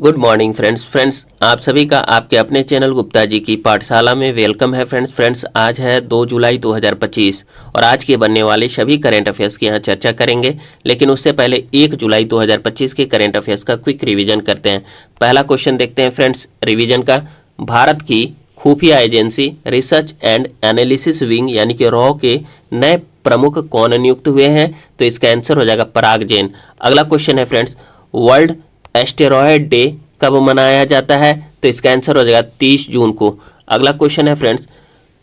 Good morning friends आप सभी का आपके अपने चैनल गुप्ता जी की पाठशाला में वेलकम है। फ्रेंड्स आज है 2 जुलाई 2025 और आज के बनने वाले सभी करंट अफेयर्स की यहाँ चर्चा करेंगे। लेकिन उससे पहले 1 जुलाई 2025 के करंट अफेयर्स का क्विक रिवीजन करते हैं। पहला क्वेश्चन देखते हैं फ्रेंड्स रिवीजन का। भारत की खुफिया agency research and analysis wing यानी कि रॉ के नए प्रमुख कौन नियुक्त हुए हैं? तो इसका आंसर हो जाएगा पराग जैन। अगला क्वेश्चन है फ्रेंड्स, वर्ल्ड एस्टेरॉयड डे कब मनाया जाता है? तो इसका आंसर हो जाएगा 30 जून को। अगला क्वेश्चन है फ्रेंड्स,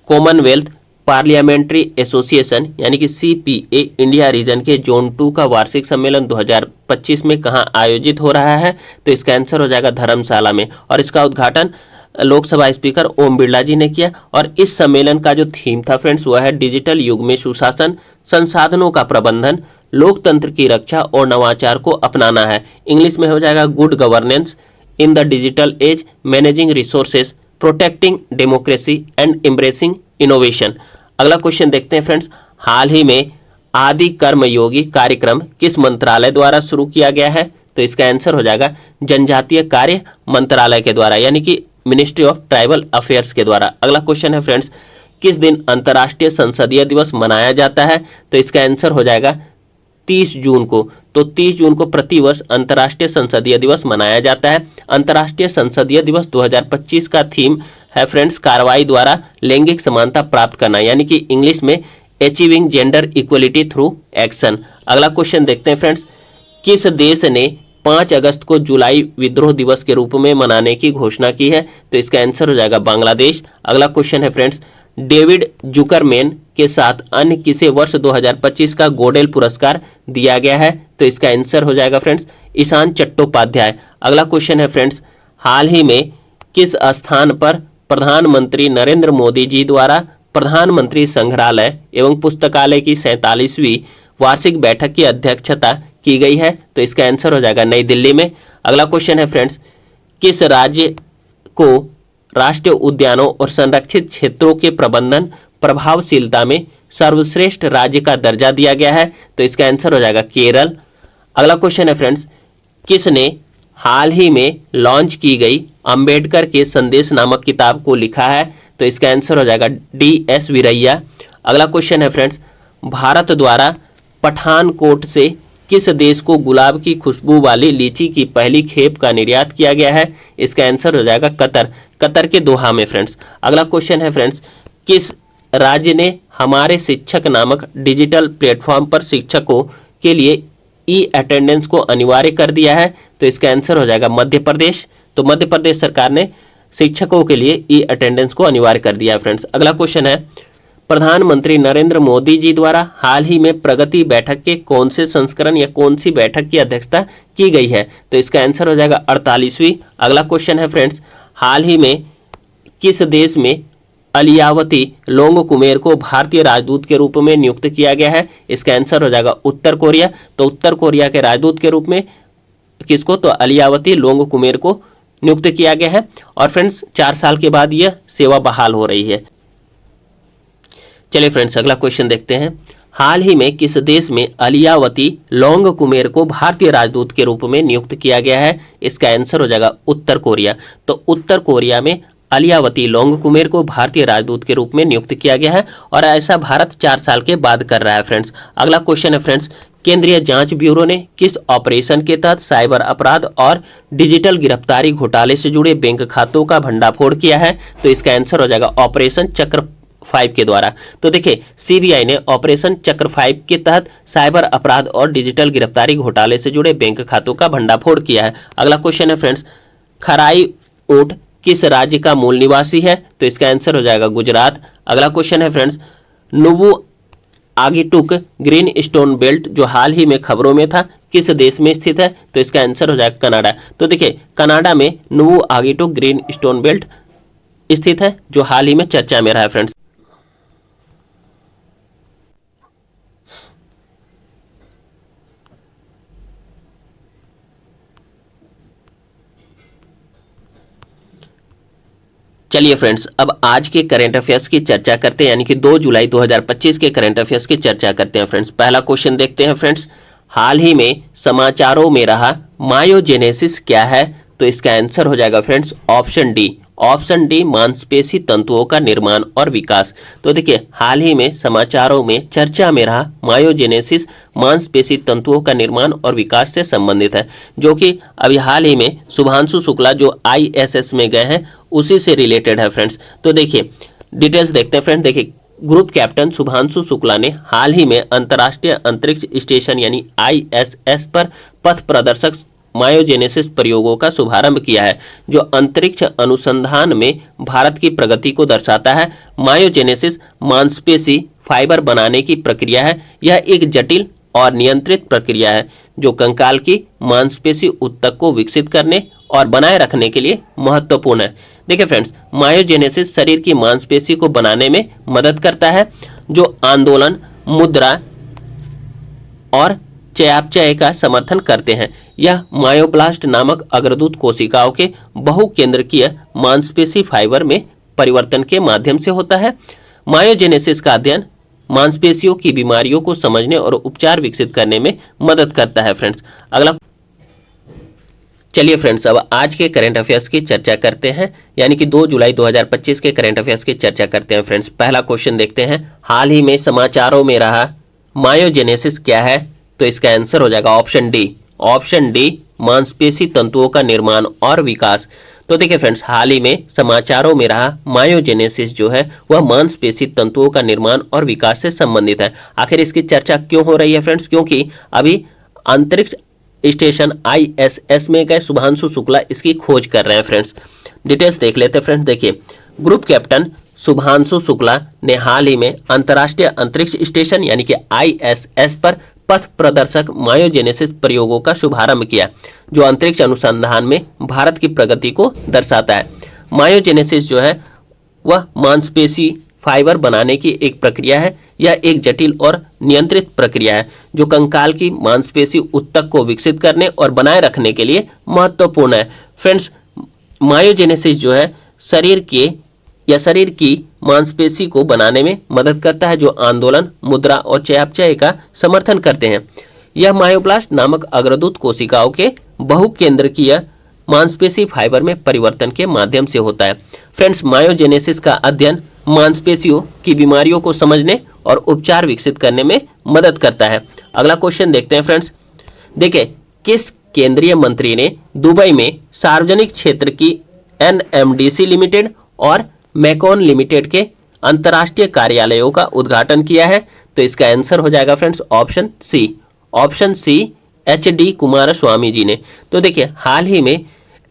कॉमनवेल्थ पार्लियामेंट्री एसोसिएशन यानी कि सीपीए इंडिया रीजन के जोन 2 का वार्षिक सम्मेलन 2025 में कहां आयोजित हो रहा है? तो इसका आंसर हो जाएगा धर्मशाला में। और इसका उद्घाटन लोकसभा स्पीकर ओम बिरला जी ने किया। और इस सम्मेलन का जो थीम था फ्रेंड्स वह है डिजिटल युग में सुशासन, संसाधनों का प्रबंधन, लोकतंत्र की रक्षा और नवाचार को अपनाना है। इंग्लिश में हो जाएगा good governance in the digital age, managing resources, protecting democracy and embracing innovation. अगला क्वेश्चन देखते हैं फ्रेंड्स, हाल ही में आदि कर्मयोगी कार्यक्रम किस मंत्रालय द्वारा शुरू किया गया है? तो इसका आंसर हो जाएगा जनजातीय कार्य मंत्रालय के द्वारा यानी कि मिनिस्ट्री ऑफ ट्राइबल अफेयर्स के द्वारा। अगला क्वेश्चन है फ्रेंड्स, किस दिन अंतर्राष्ट्रीय संसदीय दिवस मनाया जाता है? तो इसका आंसर हो जाएगा 30 जून को। तो 30 जून को प्रतिवर्ष अंतर्राष्ट्रीय संसदीय दिवस मनाया जाता है। अंतर्राष्ट्रीय संसदीय दिवस 2025 का थीम है फ्रेंड्स कार्रवाई द्वारा लैंगिक समानता प्राप्त करना यानी कि इंग्लिश में achieving gender equality through action. अगला क्वेश्चन देखते हैं फ्रेंड्स, किस देश ने 5 अगस्त को जुलाई विद्रोह दिवस के रूप में मनाने की घोषणा की है? तो इसका आंसर हो जाएगा बांग्लादेश। अगला क्वेश्चन है फ्रेंड्स, डेविड जुकरमैन के साथ अन्य किसे वर्ष 2025 का गोडेल पुरस्कार दिया गया है? तो इसका आंसर हो जाएगा फ्रेंड्स ईशान चट्टोपाध्याय। अगला क्वेश्चन है फ्रेंड्स, हाल ही में किस स्थान पर प्रधानमंत्री नरेंद्र मोदी जी द्वारा प्रधानमंत्री संग्रहालय एवं पुस्तकालय की 47वीं वार्षिक बैठक की अध्यक्षता की गई है? तो इसका आंसर हो जाएगा नई दिल्ली में। अगला क्वेश्चन है फ्रेंड्स, किस राज्य को राष्ट्रीय उद्यानों और संरक्षित क्षेत्रों के प्रबंधन प्रभावशीलता में सर्वश्रेष्ठ राज्य का दर्जा दिया गया है? तो इसका आंसर हो जाएगा केरल। अगला क्वेश्चन है फ्रेंड्स, किसने हाल ही में लॉन्च की गई अंबेडकर के संदेश नामक किताब को लिखा है? तो इसका आंसर हो जाएगा DS वीरैया। अगला क्वेश्चन है फ्रेंड्स, भारत द्वारा पठानकोट से किस देश को गुलाब की खुशबू वाली लीची की पहली खेप का निर्यात किया गया है? इसका आंसर हो जाएगा कतर के दोहा में फ्रेंड्स। अगला क्वेश्चन है फ्रेंड्स, किस राज्य ने हमारे शिक्षक नामक डिजिटल प्लेटफॉर्म पर शिक्षकों के लिए ई अटेंडेंस को अनिवार्य कर दिया है? तो इसका आंसर हो जाएगा मध्य प्रदेश। तो मध्य प्रदेश सरकार ने शिक्षकों के लिए ई अटेंडेंस को अनिवार्य कर दिया है फ्रेंड्स। अगला क्वेश्चन है, प्रधानमंत्री नरेंद्र मोदी जी द्वारा हाल ही में प्रगति बैठक के कौन से संस्करण या कौन सी बैठक की अध्यक्षता की गई है? तो इसका आंसर हो जाएगा 48वीं। अगला क्वेश्चन है फ्रेंड्स, हाल ही में किस देश में अलियावती लोंगकुमेर को भारतीय राजदूत के रूप में नियुक्त किया गया है? इसका आंसर हो जाएगा उत्तर कोरिया। तो उत्तर कोरिया के राजदूत के रूप में किसको? तो अलियावती लोंगकुमेर को नियुक्त किया गया है। और फ्रेंड्स 4 साल के बाद यह सेवा बहाल हो रही है। चलिए फ्रेंड्स अगला क्वेश्चन देखते हैं, हाल ही में किस देश में अलियावती लोंगकुमेर को भारतीय राजदूत के रूप में नियुक्त किया गया है? इसका आंसर हो जाएगा उत्तर कोरिया। तो उत्तर कोरिया में अलियावती लोंगकुमेर को भारतीय राजदूत के रूप में नियुक्त किया गया है और ऐसा भारत 4 साल के बाद कर रहा है फ्रेंड्स। अगला क्वेश्चन है फ्रेंड्स, केंद्रीय जांच ब्यूरो ने किस ऑपरेशन के तहत साइबर अपराध और डिजिटल गिरफ्तारी घोटाले से जुड़े बैंक खातों का भंडाफोड़ किया है? तो इसका आंसर हो जाएगा ऑपरेशन चक्र 5 के द्वारा। तो देखिए सीबीआई ने ऑपरेशन चक्र 5 के तहत साइबर अपराध और डिजिटल गिरफ्तारी घोटाले से जुड़े बैंक खातों का भंडाफोड़ किया है। अगला क्वेश्चन है फ्रेंड्स, खराई ऊंट किस राज्य का मूल निवासी है? तो इसका आंसर हो जाएगा गुजरात। अगला क्वेश्चन है friends, Nuvvu आगीटुक green stone belt जो हाल ही में खबरों में था किस देश में स्थित है? तो इसका आंसर हो जाएगा कनाडा। तो देखिए कनाडा में नुवु आगीटुक ग्रीन स्टोन बेल्ट स्थित है जो हाल ही में चर्चा में रहा है फ्रेंड्स। चलिए फ्रेंड्स अब आज के करंट अफेयर्स की चर्चा करते हैं यानी कि 2 जुलाई 2025 के करंट अफेयर्स की चर्चा करते हैं फ्रेंड्स। पहला क्वेश्चन देखते हैं फ्रेंड्स, हाल ही में समाचारों में रहा मायोजेनेसिस क्या है? तो इसका आंसर हो जाएगा friends option D. Option D मांसपेशी तंतुओं का निर्माण और विकास। तो देखिए हाल ही में समाचारों में चर्चा में रहा मायोजेनेसिस मांसपेशी तंतुओं का निर्माण और विकास से संबंधित है, जो कि अभी हाल ही में शुभांशु शुक्ला जो ISS में गए हैं उसी से रिलेटेड है फ्रेंड्स। तो देखिए डिटेल्स देखते हैं फ्रेंड। देखिए ग्रुप कैप्टन शुभांशु शुक्ला ने हाल ही में अंतर्राष्ट्रीय अंतरिक्ष स्टेशन यानी ISS पर पथ प्रदर्शक मायोजेनेसिस प्रयोगों का शुभारंभ किया है, जो अंतरिक्ष अनुसंधान में भारत की प्रगति को दर्शाता है। मायोजेनेसिस मांसपेशी फाइबर बनाने की प्रक्रिया है। यह एक जटिल और नियंत्रित प्रक्रिया है जो कंकाल की मांसपेशी ऊतक को विकसित करने और बनाए रखने के लिए महत्वपूर्ण है। देखिए फ्रेंड्स, मायोजेनेसिस शरीर की मांसपेशी को बनाने में मदद करता है, जो आंदोलन, मुद्रा और चयापचय का समर्थन करते हैं। यह मायोब्लास्ट नामक अग्रदूत कोशिकाओं के बहुकेंद्रकीय मांसपेशी फाइबर में परिवर्तन के माध्यम से होता है। मायोजेनेसिस का अध्ययन मांसपेशियों की बीमारियों को समझने और उपचार विकसित करने में मदद करता है फ्रेंड्स। अगला चलिए फ्रेंड्स, अब आज के करंट अफेयर्स की चर्चा करते हैं, यानी कि 2 जुलाई 2025 के करंट अफेयर्स की चर्चा करते हैं फ्रेंड्स। पहला क्वेश्चन देखते हैं, हाल ही में समाचारों में रहा मायोजेनेसिस क्या है? तो इसका आंसर हो जाएगा ऑप्शन डी। ऑप्शन डी मांसपेशी तंतुओं का निर्माण और विकास। तो देखिए फ्रेंड्स, हाल ही में समाचारों में रहा मायोजेनेसिस जो है वह मांसपेशी तंतुओं का निर्माण और विकास से संबंधित है। आखिर इसकी चर्चा क्यों हो रही है फ्रेंड्स? क्योंकि अभी अंतरिक्ष स्टेशन ISS में गए शुभांशु शुक्ला इसकी खोज कर रहे हैं फ्रेंड्स। डिटेल्स देख लेते हैं फ्रेंड्स। देखिए ग्रुप कैप्टन शुभांशु शुक्ला ने हाल ही में अंतर्राष्ट्रीय अंतरिक्ष स्टेशन यानी कि ISS पर पथ प्रदर्शक मायोजेनेसिस प्रयोगों का शुभारंभ किया, जो अंतरिक्ष अनुसंधान में भारत की प्रगति को दर्शाता है। मायोजेनेसिस जो है वह मांसपेशी फाइबर बनाने की एक प्रक्रिया है। यह एक जटिल और नियंत्रित प्रक्रिया है जो कंकाल की मांसपेशी ऊतक को विकसित करने और बनाए रखने के लिए महत्वपूर्ण है। फ्रेंड्स, मायोजेनेसिस जो है शरीर की मांसपेशी को बनाने में मदद करता है, जो आंदोलन, मुद्रा और चयापचय का समर्थन करते हैं। यह मायोब्लास्ट नामक अग्रदूत कोशिकाओं के बहुकेंद्रकीय मांसपेशी फाइबर में परिवर्तन के माध्यम से होता है। फ्रेंड्स, मायोजेनेसिस का अध्ययन मांसपेशियों की बीमारियों को समझने और उपचार विकसित करने में मदद करता है। अगला क्वेश्चन देखते हैं फ्रेंड्स। देखिए किस केंद्रीय मंत्री ने दुबई में सार्वजनिक क्षेत्र की NMDC लिमिटेड और मैकॉन लिमिटेड के अंतर्राष्ट्रीय कार्यालयों का उद्घाटन किया है? तो इसका आंसर हो जाएगा friends option C. Option C HD Kumaraswamy ji ने। तो देखिए हाल ही में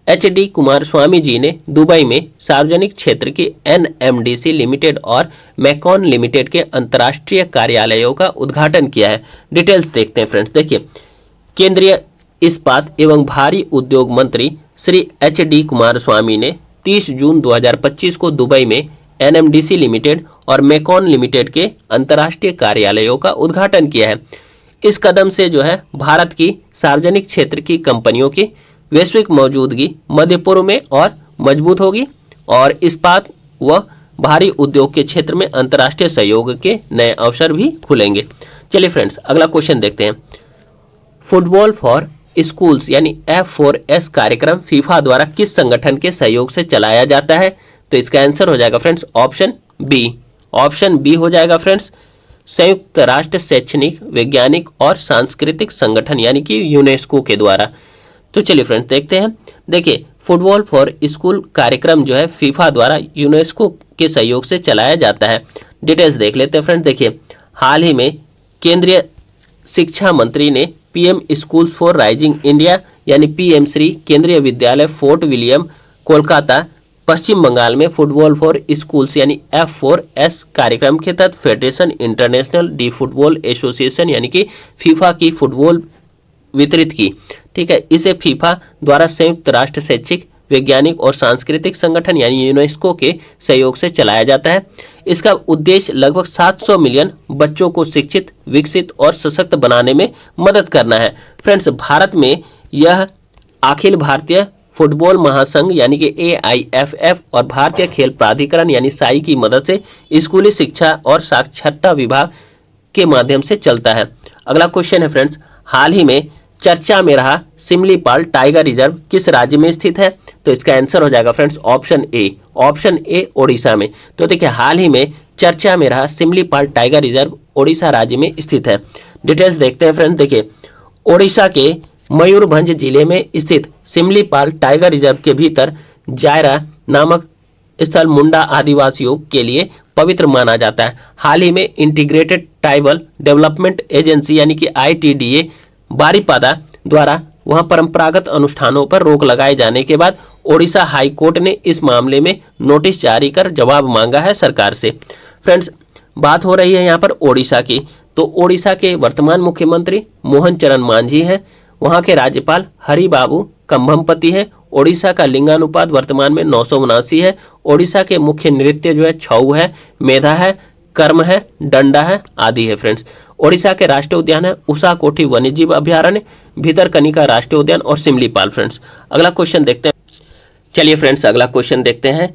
HD कुमारस्वामी जी ने दुबई में सार्वजनिक क्षेत्र की NMDC लिमिटेड और मैकॉन लिमिटेड के अंतर्राष्ट्रीय कार्यालयों का उद्घाटन किया है। डिटेल्स देखते हैं फ्रेंड्स। देखिए केंद्रीय इस्पात एवं भारी उद्योग मंत्री श्री HD कुमारस्वामी ने 30 जून 2025 को दुबई में NMDC लिमिटेड और मैकॉन लिमिटेड के अंतर्राष्ट्रीय कार्यालयों का उद्घाटन किया है। इस कदम से जो है भारत की सार्वजनिक क्षेत्र की कंपनियों की वैश्विक मौजूदगी मध्य पूर्व में और मजबूत होगी और इस्पात व भारी उद्योग के क्षेत्र में अंतर्राष्ट्रीय सहयोग के नए अवसर भी खुलेंगे। चलिए फ्रेंड्स, अगला क्वेश्चन देखते हैं। फुटबॉल फॉर स्कूल्स यानी F4S कार्यक्रम फीफा द्वारा किस संगठन के सहयोग से चलाया जाता है? तो इसका आंसर हो जाएगा friends option B. Option B हो जाएगा फ्रेंड्स संयुक्त राष्ट्र शैक्षणिक, वैज्ञानिक और सांस्कृतिक संगठन यानी कि यूनेस्को के द्वारा। तो चलिए फ्रेंड्स देखते हैं। देखिए फुटबॉल फॉर स्कूल कार्यक्रम जो है फीफा द्वारा यूनेस्को के सहयोग से चलाया जाता है। डिटेल्स देख लेते हैं फ्रेंड्स। देखिए हाल ही में केंद्रीय शिक्षा मंत्री ने PM schools for rising India यानी PM श्री केंद्रीय विद्यालय फोर्ट विलियम कोलकाता पश्चिम बंगाल में फुटबॉल फॉर स्कूल्स यानी F4S कार्यक्रम के तहत federation international D football association यानी कि फीफा की फुटबॉल वितरित की। ठीक है, इसे फीफा द्वारा संयुक्त राष्ट्र शैक्षिक, वैज्ञानिक और सांस्कृतिक संगठन यानी यूनेस्को के सहयोग से चलाया जाता है। इसका उद्देश्य लगभग 700 मिलियन बच्चों को शिक्षित, विकसित और सशक्त बनाने में मदद करना है। फ्रेंड्स, भारत में यह अखिल भारतीय फुटबॉल महासंघ यानी कि AIFF और भारतीय खेल प्राधिकरण यानी साई की मदद से स्कूली शिक्षा और साक्षरता विभाग के माध्यम से चलता है। अगला क्वेश्चन है फ्रेंड्स, हाल ही में चर्चा में रहा सिमलीपाल टाइगर रिजर्व किस राज्य में स्थित है? तो इसका आंसर हो जाएगा फ्रेंड्स ऑप्शन ए ओडिशा में। तो देखिए हाल ही में चर्चा में रहा सिमलीपाल टाइगर रिजर्व ओडिशा राज्य में स्थित है। डिटेल्स देखते हैं फ्रेंड्स। देखिए ओडिशा के मयूरभंज जिले में स्थित सिमलीपाल टाइगर रिजर्व के भीतर जायरा नामक स्थल मुंडा आदिवासियों के लिए पवित्र माना जाता है। हाल ही में इंटीग्रेटेड ट्राइबल डेवलपमेंट एजेंसी यानी कि ITDA बारीपादा द्वारा वहां परंपरागत अनुष्ठानों पर रोक लगाए जाने के बाद ओडिशा हाई कोर्ट ने इस मामले में नोटिस जारी कर जवाब मांगा है सरकार से। फ्रेंड्स बात हो रही है यहाँ पर ओडिशा की। तो ओडिशा के वर्तमान मुख्यमंत्री मोहन चरण मांझी हैं, वहाँ के राज्यपाल हरिबाबू कंभमपति है। ओडिशा का लिंगानुपात वर्तमान में 979 है। ओडिशा के मुख्य नृत्य जो है छऊ है, मेधा है, कर्म है, डंडा है आदि है। फ्रेंड्स ओडिशा के राष्ट्रीय उद्यान है उषा कोठी वन्यजीव अभ्यारण्य, भीतरकनिका राष्ट्रीय उद्यान और सिमलीपाल। फ्रेंड्स अगला क्वेश्चन देखते हैं। चलिए फ्रेंड्स अगला क्वेश्चन देखते हैं।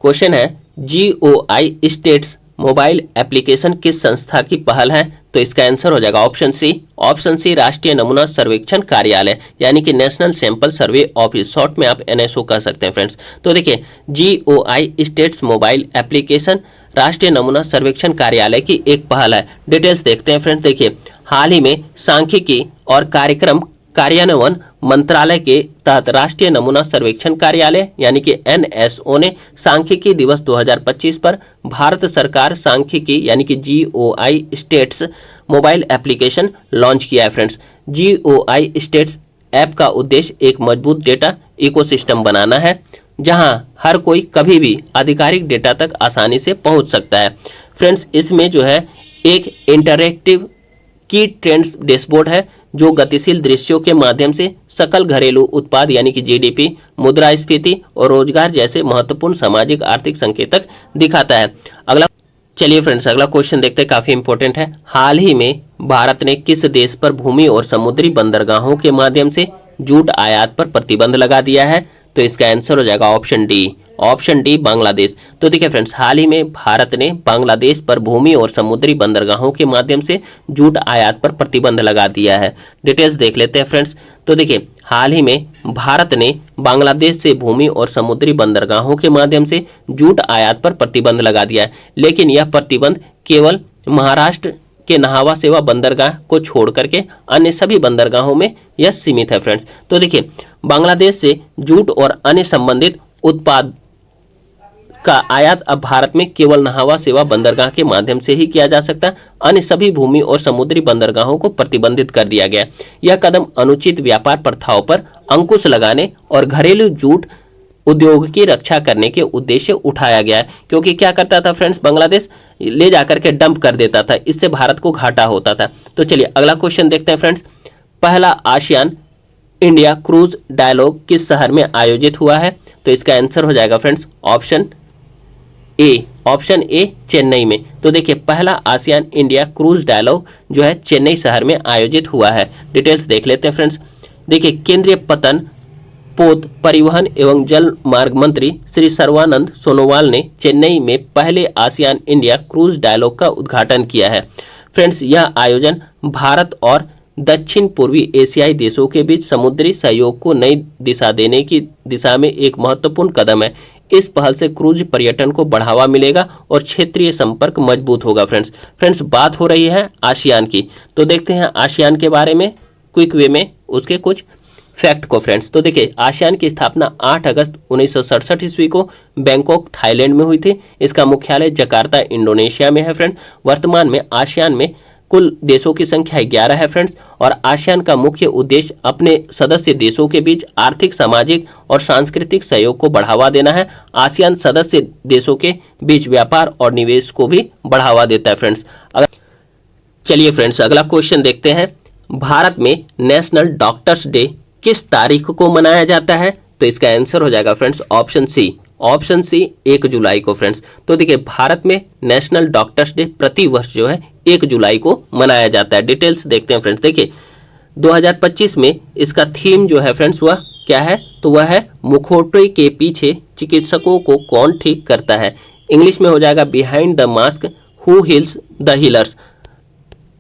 क्वेश्चन है GOI स्टेट्स मोबाइल एप्लीकेशन किस संस्था की पहल है? तो इसका आंसर हो जाएगा ऑप्शन सी राष्ट्रीय नमूना सर्वेक्षण कार्यालय यानी कि national sample survey office, short में आप NSO कह सकते हैं फ्रेंड्स। तो देखिए GOI स्टेट्स मोबाइल एप्लीकेशन राष्ट्रीय नमूना सर्वेक्षण कार्यालय की एक पहल है। डिटेल्स देखते हैं फ्रेंड्स। देखिए हाल ही में सांख्यिकी और कार्यक्रम कार्यान्वयन मंत्रालय के तहत राष्ट्रीय नमूना सर्वेक्षण कार्यालय यानी कि NSO ने सांख्यिकी दिवस 2025 पर भारत सरकार सांख्यिकी यानी कि GOI states mobile application launch किया है। फ्रेंड्स GOI स्टेट्स ऐप का उद्देश्य एक मजबूत डेटा इकोसिस्टम बनाना है जहां हर कोई कभी भी आधिकारिक डेटा तक आसानी से पहुंच सकता है। फ्रेंड्स इसमें जो है एक इंटरैक्टिव की ट्रेंड्स डैशबोर्ड है जो गतिशील दृश्यों के माध्यम से सकल घरेलू उत्पाद यानी कि GDP, मुद्रास्फीति और रोजगार जैसे महत्वपूर्ण सामाजिक आर्थिक संकेतक दिखाता है। चलिए फ्रेंड्स अगला क्वेश्चन देखते हैं, काफी इंपॉर्टेंट है। हाल ही में भारत ने किस देश पर भूमि और समुद्री बंदरगाहों के माध्यम से जूट आयात पर प्रतिबंध लगा दिया है? तो इसका आंसर हो जाएगा ऑप्शन डी बांग्लादेश। तो देखिए फ्रेंड्स हाल ही में भारत ने बांग्लादेश पर भूमि और समुद्री बंदरगाहों के माध्यम से जूट आयात पर प्रतिबंध लगा दिया है। डिटेल्स देख लेते हैं फ्रेंड्स। तो देखिए हाल ही में भारत ने बांग्लादेश से भूमि और समुद्री बंदरगाहों के माध्यम से जूट आयात पर प्रतिबंध लगा दिया है, लेकिन यह प्रतिबंध केवल महाराष्ट्र के नाहवा सेवा बंदरगाह को छोड़ करके अन्य सभी बंदरगाहों में यह सीमित है। फ्रेंड्स तो देखिए बांग्लादेश से जूट और अन्य संबंधित उत्पाद का आयात अब भारत में केवल नाहवा सेवा बंदरगाह के माध्यम से ही किया जा सकता है। अन्य सभी भूमि और समुद्री बंदरगाहों को प्रतिबंधित कर दिया गया। यह कदम अनुचित व्यापार प्रथाओं पर अंकुश लगाने और घरेलू जूट उद्योग की रक्षा करने के उद्देश्य से उठाया गया है, क्योंकि क्या करता था फ्रेंड्स बांग्लादेश ले जाकर के डंप कर देता था, इससे भारत को घाटा होता था। तो चलिए अगला क्वेश्चन देखते हैं फ्रेंड्स। पहला आसियान इंडिया क्रूज डायलॉग किस शहर में आयोजित हुआ है? तो इसका आंसर हो जाएगा फ्रेंड्स ऑप्शन ए चेन्नई में। तो देखिए पहला आसियान इंडिया क्रूज डायलॉग जो है चेन्नई शहर में आयोजित हुआ है। डिटेल्स देख लेते हैं फ्रेंड्स। देखिए केंद्रीय पतन पोत परिवहन एवं जल मार्ग मंत्री श्री सर्बानंद सोनोवाल ने चेन्नई में पहले आसियान इंडिया क्रूज डायलॉग का उद्घाटन किया है। फ्रेंड्स यह आयोजन भारत और दक्षिण पूर्वी एशियाई देशों के बीच समुद्री सहयोग को नई दिशा देने की दिशा में एक महत्वपूर्ण कदम है। इस पहल से क्रूज पर्यटन को बढ़ावा मिलेगा और क्षेत्रीय संपर्क मजबूत होगा। फ्रेंड्स बात हो रही है आसियान की, तो देखते हैं आसियान के बारे में क्विक वे में उसके कुछ फैक्ट को। फ्रेंड्स तो देखिए आसियान की स्थापना 8 अगस्त 1967 ईस्वी को बैंकॉक थाईलैंड में हुई थी। इसका मुख्यालय जकार्ता इंडोनेशिया में है। फ्रेंड्स वर्तमान में आसियान में कुल देशों की संख्या 11 है। फ्रेंड्स और आसियान का मुख्य उद्देश्य अपने सदस्य देशों के बीच आर्थिक, सामाजिक और सांस्कृतिक सहयोग को बढ़ावा देना है। आसियान सदस्य देशों के बीच व्यापार और निवेश को भी बढ़ावा देता है। फ्रेंड्स चलिए फ्रेंड्स अगला क्वेश्चन देखते हैं। भारत में नेशनल डॉक्टर्स डे किस तारीख को मनाया जाता है? तो इसका आंसर हो जाएगा फ्रेंड्स ऑप्शन सी 1 जुलाई को। फ्रेंड्स तो देखिए भारत में नेशनल डॉक्टर्स डे प्रति वर्ष जो है 1 जुलाई को मनाया जाता है। डिटेल्स देखते हैं फ्रेंड्स। देखिए 2025 में इसका थीम जो है फ्रेंड्स वह क्या है? तो वह है मुखौटे के पीछे चिकित्सकों को कौन ठीक करता है। इंग्लिश में हो जाएगा behind the mask who heels the healers.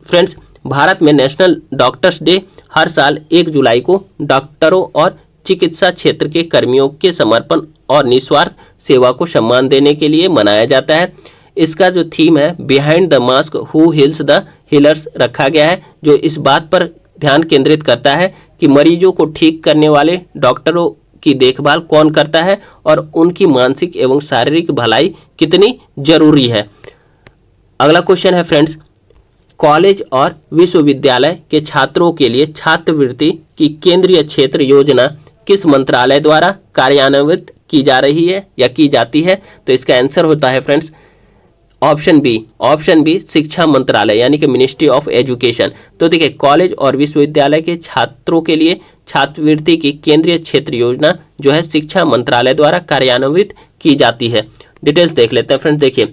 Friends Bharat में नेशनल डॉक्टर्स डे हर साल 1 जुलाई को डॉक्टरों और चिकित्सा क्षेत्र के कर्मियों के समर्पण और निस्वार्थ सेवा को सम्मान देने के लिए मनाया जाता है। इसका जो थीम है behind the mask who heels the healers रखा गया है, जो इस बात पर ध्यान केंद्रित करता है कि मरीजों को ठीक करने वाले डॉक्टरों की देखभाल कौन करता है और उनकी मानसिक एवं शारीरिक भलाई कितनी जरूरी है। अगला क्वेश्चन है फ्रेंड्स, कॉलेज और विश्वविद्यालय के छात्रों के लिए छात्रवृत्ति की केंद्रीय क्षेत्र योजना किस मंत्रालय द्वारा कार्यान्वित की जा रही है या की जाती है? तो इसका आंसर होता है फ्रेंड्स ऑप्शन बी शिक्षा मंत्रालय यानी कि मिनिस्ट्री ऑफ एजुकेशन। तो देखिए, कॉलेज और विश्वविद्यालय के छात्रों के लिए छात्रवृत्ति की केंद्रीय क्षेत्र योजना जो है शिक्षा मंत्रालय द्वारा कार्यान्वित की जाती है। डिटेल्स देख लेते हैं फ्रेंड्स। देखिए,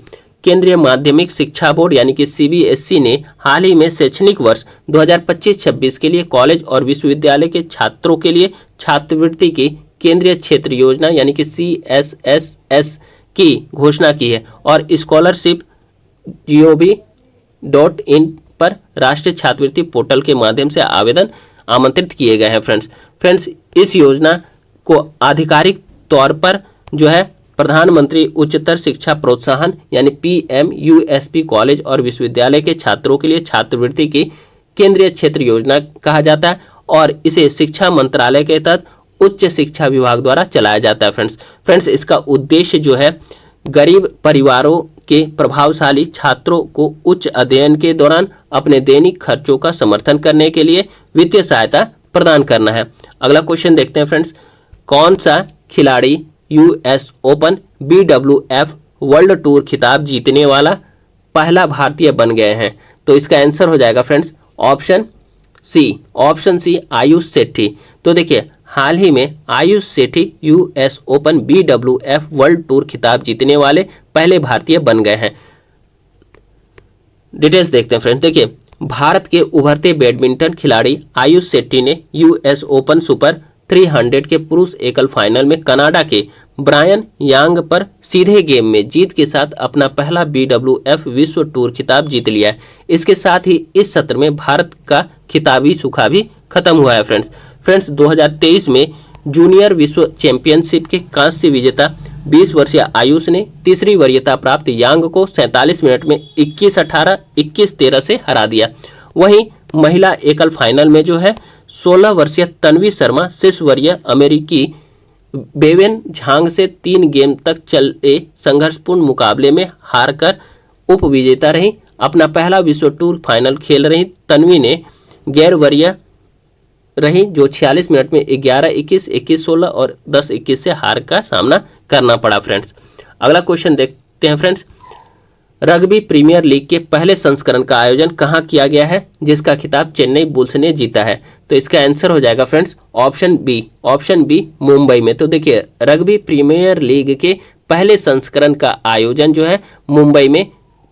केंद्रीय माध्यमिक शिक्षा बोर्ड यानी कि सीबीएसई ने हाल ही में शैक्षणिक वर्ष 2025-26 के लिए कॉलेज और विश्वविद्यालय के छात्रों के लिए छात्रवृत्ति की केंद्रीय क्षेत्र योजना यानी कि CSSS की घोषणा की है और scholarship.gov.in पर राष्ट्रीय छात्रवृत्ति पोर्टल के माध्यम से आवेदन आमंत्रित किए गए हैं फ्रेंड्स। इस योजना को आधिकारिक तौर पर जो है प्रधानमंत्री उच्चतर शिक्षा प्रोत्साहन यानी PMUSP कॉलेज और विश्वविद्यालय के छात्रों के लिए छात्रवृत्ति की केंद्रीय क्षेत्र योजना कहा जाता है और इसे शिक्षा मंत्रालय के तहत उच्च शिक्षा विभाग द्वारा चलाया जाता है फ्रेंड्स। इसका उद्देश्य जो है गरीब परिवारों के प्रभावशाली छात्रों को उच्च अध्ययन के दौरान अपने दैनिक खर्चों का समर्थन करने के लिए वित्तीय सहायता प्रदान करना है। अगला क्वेश्चन देखते हैं फ्रेंड्स, कौन सा खिलाड़ी US open BWF world tour खिताब जीतने वाला पहला भारतीय बन गए हैं? तो इसका आंसर हो जाएगा friends option C Ayush Shetty. तो देखिए, हाल ही में Ayush Shetty US open BWF world tour खिताब जीतने वाले पहले भारतीय बन गए हैं। डिटेल्स देखते हैं फ्रेंड्स। देखिए, भारत के उभरते बैडमिंटन खिलाड़ी आयुष शेट्टी ने US ओपन सुपर 300 के पुरुष एकल फाइनल में कनाडा के ब्रायन यांग पर सीधे गेम में जीत के साथ अपना पहला BWF विश्व टूर खिताब जीत लिया है। इसके साथ ही इस सत्र में भारत का खिताबी सूखा भी खत्म हुआ है फ्रेंड्स। 2023 में जूनियर विश्व चैंपियनशिप के कांस्य विजेता 20 वर्षीय आयुष ने तीसरी वरीयता प्राप्त यांग को 47 मिनट में 21-18, 21-13 से हरा दिया। वहीं महिला एकल फाइनल में जो है 16 वर्षीय तन्वी शर्मा 6 वर्षीय अमेरिकी बेवेन झांग से 3 गेम तक चले संघर्षपूर्ण मुकाबले में हारकर उप विजेता रही। अपना पहला विश्व टूर फाइनल खेल रही तन्वी ने गैर वरीय रही, जो 46 मिनट में 11-21, 21-16 और 10-21 से हार का सामना करना पड़ा फ्रेंड्स। अगला क्वेश्चन देखते हैं फ्रेंड्स, रग्बी प्रीमियर लीग के पहले संस्करण का आयोजन कहाँ किया गया है जिसका खिताब चेन्नई बुल्स ने जीता है? तो इसका आंसर हो जाएगा फ्रेंड्स ऑप्शन बी मुंबई में। तो देखिए, रग्बी प्रीमियर लीग के पहले संस्करण का आयोजन जो है मुंबई में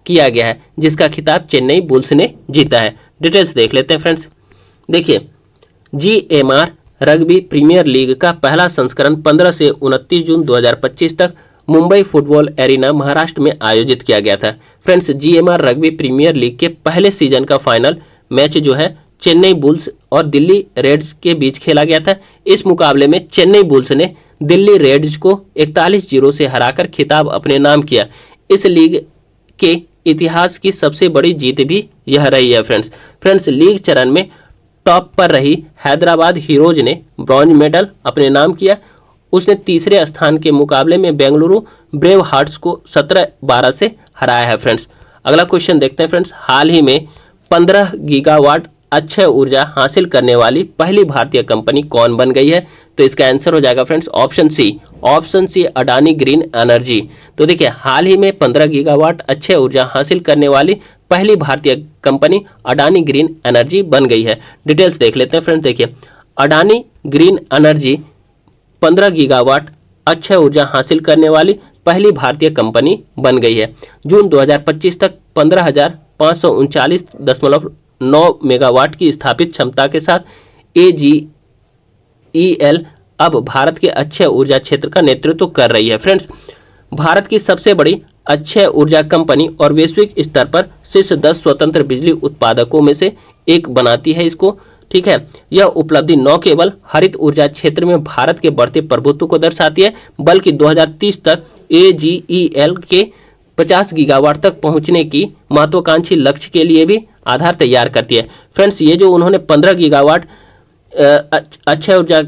किया गया है जिसका खिताब चेन्नई बुल्स ने जीता है। डिटेल्स देख लेते हैं फ्रेंड्स। देखिए, GMR रग्बी प्रीमियर लीग का पहला संस्करण 15 से 29 जून 2025 तक मुंबई फुटबॉल एरिना महाराष्ट्र में आयोजित किया गया था। Friends, GMR rugby premier league के पहले सीजन का फाइनल मैच जो है चेन्नई बुल्स और दिल्ली रेड्स के बीच खेला गया था। इस मुकाबले में चेन्नई बुल्स ने दिल्ली रेड्स को 41-0 से हराकर खिताब अपने नाम किया। इस लीग के इतिहास की सबसे बड़ी जीत भी यह रही है फ्रेंड्स। लीग चरण में टॉप पर रही हैदराबाद हीरोज ने ब्रॉन्ज मेडल अपने नाम किया। उसने तीसरे स्थान के मुकाबले में बेंगलुरु ब्रेव हार्ट्स को 17-12 से हराया है फ्रेंड्स। अगला क्वेश्चन देखते हैं फ्रेंड्स, हाल ही में 15 गीगावाट अक्षय ऊर्जा हासिल करने वाली पहली भारतीय कंपनी कौन बन गई है? तो इसका आंसर हो जाएगा friends option C Adani green energy. तो देखिए, हाल ही में 15 गीगावाट अक्षय ऊर्जा हासिल करने वाली पहली भारतीय कंपनी अडानी ग्रीन एनर्जी बन गई है। डिटेल्स देख लेते हैं फ्रेंड्स। देखिए, Adani green energy 15 gigawatt Akshay ऊर्जा हासिल करने वाली पहली भारतीय कंपनी बन गई है। जून 2025 तक 15,539.9 मेगावाट की स्थापित क्षमता के साथ AGEL अब भारत के अक्षय ऊर्जा क्षेत्र का नेतृत्व कर रही है फ्रेंड्स। भारत की सबसे बड़ी अक्षय ऊर्जा कंपनी और वैश्विक स्तर पर शीर्ष 10 स्वतंत्र बिजली उत्पादकों में से एक बनाती है इसको। ठीक है, यह उपलब्धि न केवल हरित ऊर्जा क्षेत्र में भारत के बढ़ते प्रभुत्व को दर्शाती है, बल्कि 2030 तक AGEL के 50 गीगावाट तक पहुंचने की महत्वाकांक्षी लक्ष्य के लिए भी आधार तैयार करती है। फ्रेंड्स, ये जो उन्होंने 15 गीगावाट अक्षय ऊर्जा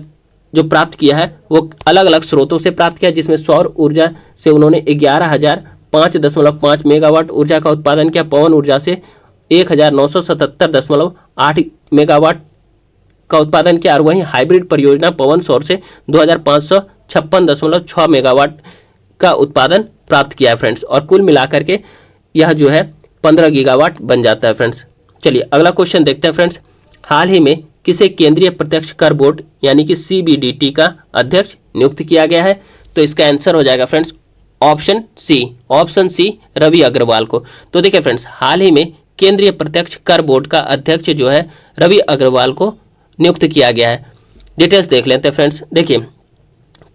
जो प्राप्त किया है वो अलग अलग स्रोतों से प्राप्त किया, जिसमें सौर ऊर्जा से उन्होंने 11,005.5 मेगावाट ऊर्जा का उत्पादन किया, पवन ऊर्जा से 1,977.8 मेगावाट का उत्पादन किया, और वहीं हाइब्रिड परियोजना पवन सौर से 2,556.6 मेगावाट का उत्पादन प्राप्त किया है फ्रेंड्स। और कुल मिलाकर के यह जो है 15 गीगावाट बन जाता है फ्रेंड्स। चलिए अगला क्वेश्चन देखते हैं फ्रेंड्स। हाल ही में किसे केंद्रीय प्रत्यक्ष कर बोर्ड यानी कि CBDT का अध्यक्ष नियुक्त किया गया है? तो इसका आंसर हो जाएगा friends option C Ravi Agarwal को। तो देखिए फ्रेंड्स, हाल ही में केंद्रीय प्रत्यक्ष कर बोर्ड का अध्यक्ष जो है रवि अग्रवाल को नियुक्त किया गया है। डिटेल्स देख लेते हैं फ्रेंड्स। देखिए,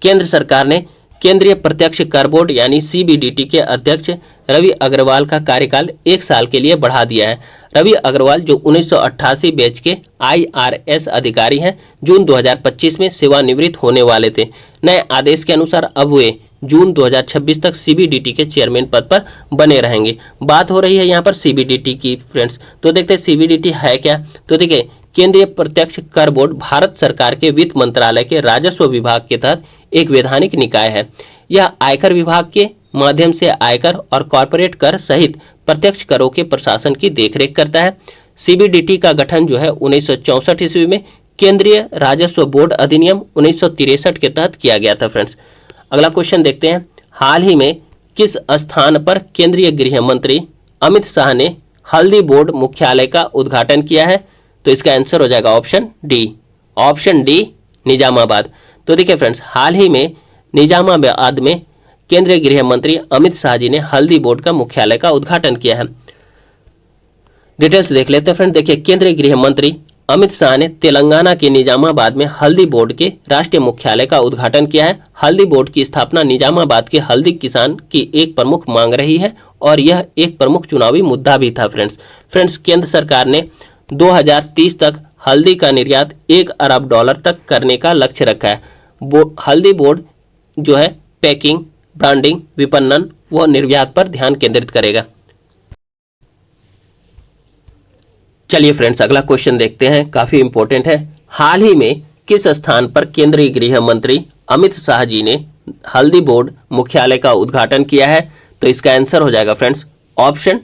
केंद्र सरकार ने केंद्रीय प्रत्यक्ष कर बोर्ड यानी CBDT के अध्यक्ष रवि अग्रवाल का कार्यकाल 1 साल के लिए बढ़ा दिया है। रवि अग्रवाल जो 1988 बैच के IRS अधिकारी हैं, जून 2025 में सेवानिवृत्त होने वाले थे। नए आदेश के अनुसार अब वे जून 2026 तक CBDT के चेयरमैन पद पर बने रहेंगे। बात हो रही है यहाँ पर CBDT की फ्रेंड्स। तो देखते हैं CBDT है क्या। तो देखिए, केंद्रीय प्रत्यक्ष कर बोर्ड भारत सरकार के वित्त मंत्रालय के राजस्व विभाग के तहत एक वैधानिक निकाय है। यह आयकर विभाग के माध्यम से आयकर और कॉर्पोरेट कर सहित प्रत्यक्ष करों के प्रशासन की देखरेख करता है। CBDT का गठन जो है 1964 ईस्वी में केंद्रीय राजस्व बोर्ड अधिनियम 1963 के तहत किया गया था फ्रेंड्स। अगला क्वेश्चन देखते हैं। हाल ही में किस स्थान पर केंद्रीय गृह मंत्री अमित शाह ने हल्दी बोर्ड मुख्यालय का उद्घाटन किया है? तो इसका आंसर हो जाएगा ऑप्शन डी निजामाबाद। तो देखिए फ्रेंड्स, हाल ही में निजामाबाद में केंद्रीय गृह मंत्री अमित शाह जी ने हल्दी बोर्ड का मुख्यालय का उद्घाटन किया है। डिटेल्स देख लेते हैं फ्रेंड। देखिए, केंद्रीय गृह मंत्री अमित शाह ने तेलंगाना के निजामाबाद में हल्दी बोर्ड के राष्ट्रीय मुख्यालय का उद्घाटन किया है। हल्दी बोर्ड की स्थापना निजामाबाद के हल्दी किसान की एक प्रमुख मांग रही है और यह एक प्रमुख चुनावी मुद्दा भी था फ्रेंड्स, केंद्र सरकार ने 2030 तक हल्दी का निर्यात $1 अरब तक करने का लक्ष्य रखा है। हल्दी बोर्ड जो है पैकिंग, ब्रांडिंग, विपणन व निर्यात पर ध्यान केंद्रित करेगा। चलिए फ्रेंड्स, अगला क्वेश्चन देखते हैं, काफी इंपॉर्टेंट है। हाल ही में किस स्थान पर केंद्रीय गृह मंत्री अमित शाह जी ने हल्दी बोर्ड मुख्यालय का उद्घाटन किया है? तो इसका आंसर हो जाएगा फ्रेंड्स ऑप्शन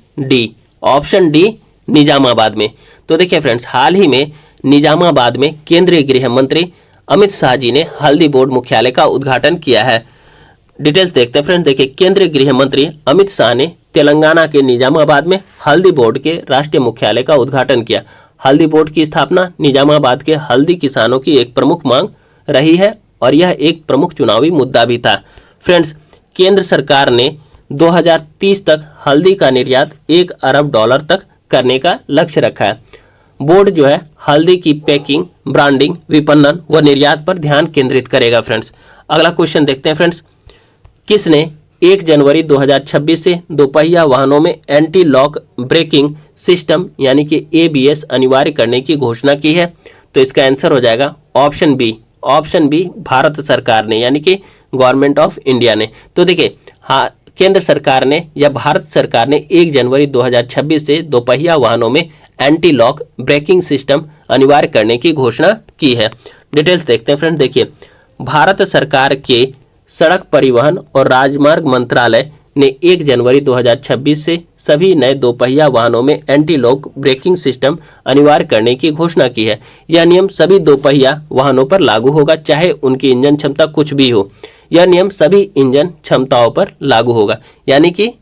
डी निजामाबाद में। तो देखिए फ्रेंड्स, हाल ही में निजामाबाद में केंद्रीय गृह मंत्री अमित शाह जी ने हल्दी बोर्ड मुख्यालय का उद्घाटन किया है। डिटेल्स देखते हैं फ्रेंड्स। देखिए, केंद्रीय गृह मंत्री अमित शाह ने तेलंगाना के निजामाबाद में हल्दी बोर्ड के राष्ट्रीय मुख्यालय का उद्घाटन किया। हल्दी बोर्ड की स्थापना निजामाबाद के हल्दी किसानों की एक प्रमुख मांग रही है और यह एक प्रमुख चुनावी मुद्दा भी था। फ्रेंड्स, केंद्र सरकार ने 2030 तक हल्दी का निर्यात $1 अरब तक करने का लक्ष्य रखा है। बोर्ड जो है हल्दी की पैकिंग, ब्रांडिंग, विपणन व निर्यात पर ध्यान केंद्रित करेगा फ्रेंड्स। अगला क्वेश्चन देखते हैं फ्रेंड्स। किसने 1 जनवरी 2026 से दोपहिया वाहनों में एंटी लॉक ब्रेकिंग सिस्टम यानी कि ABS अनिवार्य करने की घोषणा की है? तो इसका आंसर हो जाएगा ऑप्शन बी भारत सरकार ने यानी कि गवर्नमेंट ऑफ इंडिया ने। तो देखिए, हाँ, केंद्र सरकार ने या भारत सरकार ने 1 जनवरी 2026 से दोपहिया वाहनों में एंटी लॉक ब्रेकिंग सिस्टम अनिवार्य करने की घोषणा की है। डिटेल्स देखते हैं फ्रेंड। देखिए, भारत सरकार के सड़क परिवहन और राजमार्ग मंत्रालय ने 1 जनवरी 2026 से सभी नए दोपहिया वाहनों में एंटी लॉक ब्रेकिंग सिस्टम अनिवार्य करने की घोषणा की है। यह नियम सभी दोपहिया वाहनों पर लागू होगा, चाहे उनकी इंजन क्षमता कुछ भी हो। यह नियम सभी इंजन क्षमताओं पर लागू होगा, यानी कि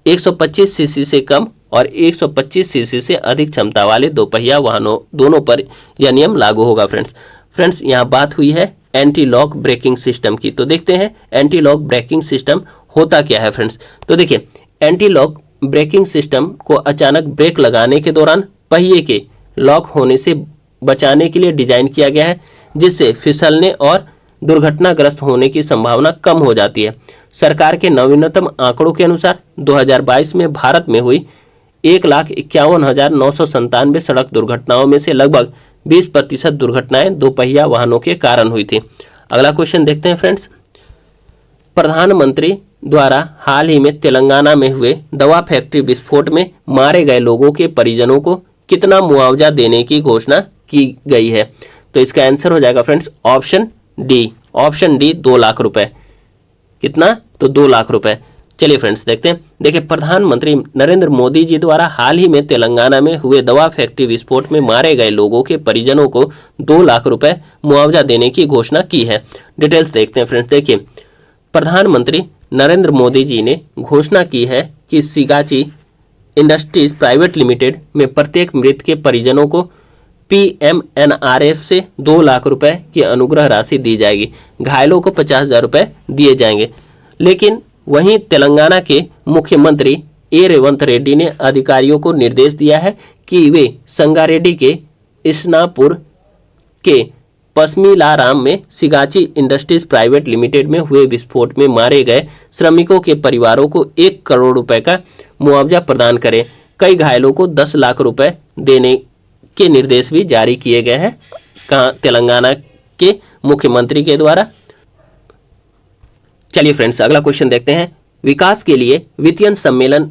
125 सीसी से कम और 125 सीसी से अधिक क्षमता वाले दोपहिया वाहनों दोनों पर यह नियम लागू होगा फ्रेंड्स, यहाँ बात हुई है एंटी लॉक ब्रेकिंग सिस्टम की। तो देखते हैं एंटी लॉक ब्रेकिंग सिस्टम होता क्या है फ्रेंड्स। तो देखिए, एंटी लॉक ब्रेकिंग सिस्टम को अचानक ब्रेक लगाने के दौरान पहिए के लॉक होने से बचाने के लिए डिजाइन किया गया है, जिससे फिसलने और दुर्घटनाग्रस्त होने की संभावना कम हो जाती है। सरकार के नवीनतम आंकड़ों के अनुसार 2022 में भारत में हुई 1,51,997 सड़क दुर्घटनाओं में से लगभग 20% दुर्घटनाएं दोपहिया वाहनों के कारण हुई थी। अगला क्वेश्चन देखते हैं फ्रेंड्स। प्रधानमंत्री द्वारा हाल ही में तेलंगाना में हुए दवा फैक्ट्री विस्फोट में मारे गए लोगों के परिजनों को कितना मुआवजा देने की घोषणा की गई है? तो इसका आंसर हो जाएगा फ्रेंड्स ऑप्शन डी 2 लाख रुपए। कितना? तो 2 लाख रुपए। चलिए फ्रेंड्स देखते हैं। देखिए, प्रधानमंत्री नरेंद्र मोदी जी द्वारा हाल ही में तेलंगाना में हुए दवा फैक्ट्री विस्फोट में मारे गए लोगों के परिजनों को 2 लाख रुपए मुआवजा देने की घोषणा की है। डिटेल्स देखते हैं फ्रेंड्स। देखिए, प्रधानमंत्री नरेंद्र मोदी जी ने घोषणा की है कि सिगाची इंडस्ट्रीज प्राइवेट लिमिटेड में प्रत्येक मृत के परिजनों को PMNRF से 2 लाख रुपए की अनुग्रह राशि दी जाएगी। घायलों को 50,000 रुपए दिए जाएंगे। लेकिन वहीं तेलंगाना के मुख्यमंत्री रेवंत रेड्डी ने अधिकारियों को निर्देश दिया है कि वे संगारेड्डी के इस्नापुर के पश्मीलाराम में सिगाची इंडस्ट्रीज प्राइवेट लिमिटेड में हुए विस्फोट में मारे गए श्रमिकों के परिवारों को 1 करोड़ रुपए का मुआवजा प्रदान करें। कई घायलों को 10 लाख रुपए देने के निर्देश भी जारी किए गए हैं कहाँ? तेलंगाना के मुख्यमंत्री के द्वारा। चलिए फ्रेंड्स, अगला क्वेश्चन देखते हैं। विकास के लिए वित्तीय सम्मेलन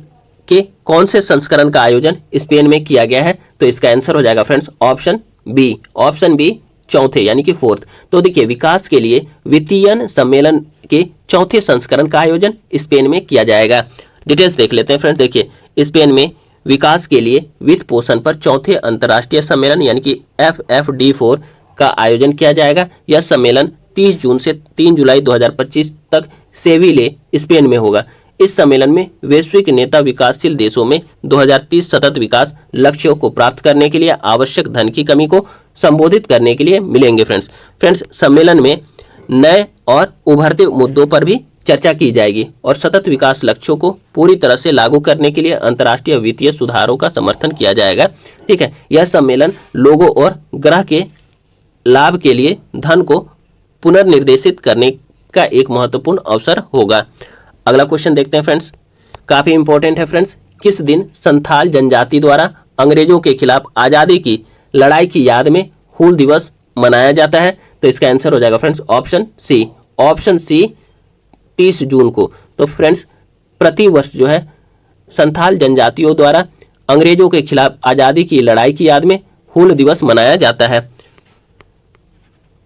के कौन से संस्करण का आयोजन स्पेन में किया गया है? तो इसका आंसर हो जाएगा फ्रेंड्स ऑप्शन बी चौथे यानी कि 4th। तो देखिए, विकास के लिए वित्तीय सम्मेलन के चौथे संस्करण का आयोजन स्पेन में किया जाएगा। डिटेल्स देख लेते हैं फ्रेंड्स। देखिए, स्पेन में विकास के लिए वित्त पोषण पर चौथे अंतर्राष्ट्रीय सम्मेलन यानी कि FFD4 का आयोजन किया जाएगा। यह सम्मेलन 30 जून से 3 जुलाई 2025 तक सेविले स्पेन में होगा। इस सम्मेलन में वैश्विक नेता विकासशील देशों में 2030 सतत विकास लक्ष्यों को प्राप्त करने के लिए आवश्यक धन की कमी को संबोधित करने के लिए मिलेंगे। फ्रेंड्स सम्मेलन में नए और उभरते मुद्दों पर भी चर्चा की जाएगी और सतत विकास लक्ष्यों को पूरी तरह से लागू करने के लिए अंतर्राष्ट्रीय वित्तीय सुधारों का समर्थन किया जाएगा। ठीक है, यह सम्मेलन लोगों और ग्रह के लाभ के लिए धन को पुनर्निर्देशित करने का एक महत्वपूर्ण अवसर होगा। अगला क्वेश्चन देखते हैं फ्रेंड्स, काफी इंपॉर्टेंट है फ्रेंड्स। किस दिन संथाल जनजाति द्वारा अंग्रेजों के खिलाफ आजादी की लड़ाई की याद में हूल दिवस मनाया जाता है? तो इसका आंसर हो जाएगा फ्रेंड्स ऑप्शन सी 30 जून को। तो फ्रेंड्स, प्रतिवर्ष जो है संथाल जनजातियों द्वारा अंग्रेजों के खिलाफ आजादी की लड़ाई की याद में हूल दिवस मनाया जाता है।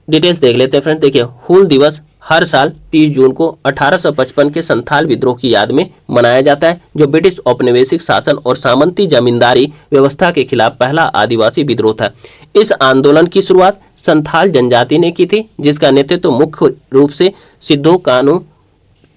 डिटेल्स देख लेते हैं फ्रेंड्स। देखिए, हूल दिवस हर साल 30 जून को 1855 के संथाल विद्रोह की याद में मनाया जाता है, जो ब्रिटिश औपनिवेशिक शासन और सामंती जमींदारी व्यवस्था के खिलाफ पहला आदिवासी विद्रोह था। इस आंदोलन की शुरुआत संथाल जनजाति ने की थी, जिसका नेतृत्व मुख्य रूप से सिद्धो कान्हू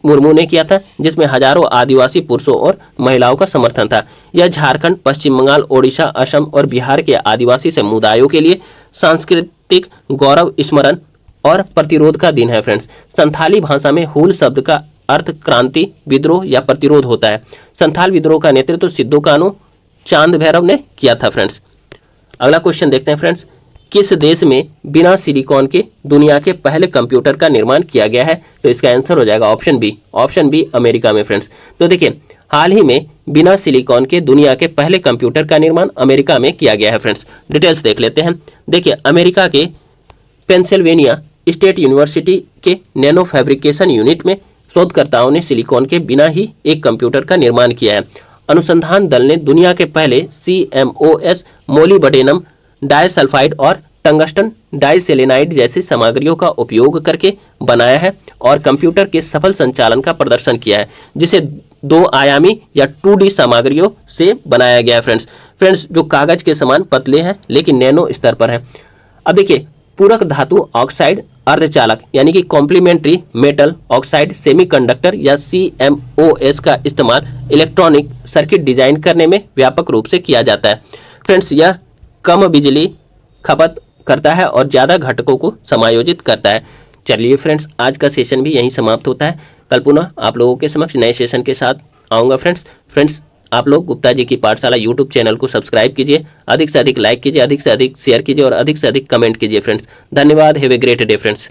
मुर्मू ने किया था, जिसमें हजारों आदिवासी पुरुषों और महिलाओं का समर्थन था। यह झारखंड, पश्चिम बंगाल, ओडिशा, असम और बिहार के आदिवासी समुदायों के लिए सांस्कृतिक गौरव, स्मरण और प्रतिरोध का दिन है। फ्रेंड्स, संथाली भाषा में हूल शब्द का अर्थ क्रांति, विद्रोह या प्रतिरोध होता है। संथाल विद्रोह का नेतृत्व सिद्धो कान्हू चांद भैरव ने किया था। फ्रेंड्स, अगला क्वेश्चन देखते हैं फ्रेंड्स। किस देश में बिना सिलिकॉन के दुनिया के पहले कंप्यूटर का निर्माण किया गया है? तो इसका आंसर हो जाएगा ऑप्शन बी अमेरिका में। फ्रेंड्स, तो देखिए, हाल ही में बिना सिलिकॉन के दुनिया के पहले कंप्यूटर का निर्माण अमेरिका में किया गया है। फ्रेंड्स, डिटेल्स देख लेते हैं। देखिए, अमेरिका के पेंसिल्वेनिया स्टेट यूनिवर्सिटी के नैनो फैब्रिकेशन यूनिट में शोधकर्ताओं ने सिलिकॉन के बिना ही एक कंप्यूटर का निर्माण किया है। अनुसंधान दल ने दुनिया के पहले CMOS मोलिब्डेनम डाइसल्फाइड और टंगस्टन डाइसेलेनाइड जैसी सामग्रियों का उपयोग करके बनाया है और कंप्यूटर के सफल संचालन का प्रदर्शन किया है, जिसे 2 आयामी या 2D सामग्रियों से बनाया गया है। फ्रेंड्स, जो कागज के समान पतले हैं लेकिन नैनो स्तर पर है। अब देखिए, पूरक धातु ऑक्साइड अर्धचालक यानी कि कॉम्प्लीमेंट्री मेटल ऑक्साइड सेमीकंडक्टर या CMOS का इस्तेमाल इलेक्ट्रॉनिक सर्किट डिजाइन करने में व्यापक रूप से किया जाता है। फ्रेंड्स, यह कम बिजली खपत करता है और ज़्यादा घटकों को समायोजित करता है। चलिए फ्रेंड्स, आज का सेशन भी यहीं समाप्त होता है। कल पुनः आप लोगों के समक्ष नए सेशन के साथ आऊँगा। फ्रेंड्स, आप लोग गुप्ता जी की पाठशाला यूट्यूब चैनल को सब्सक्राइब कीजिए, अधिक से अधिक लाइक कीजिए, अधिक से अधिक शेयर कीजिए और अधिक से अधिक कमेंट कीजिए। फ्रेंड्स, धन्यवाद। Have a great day friends.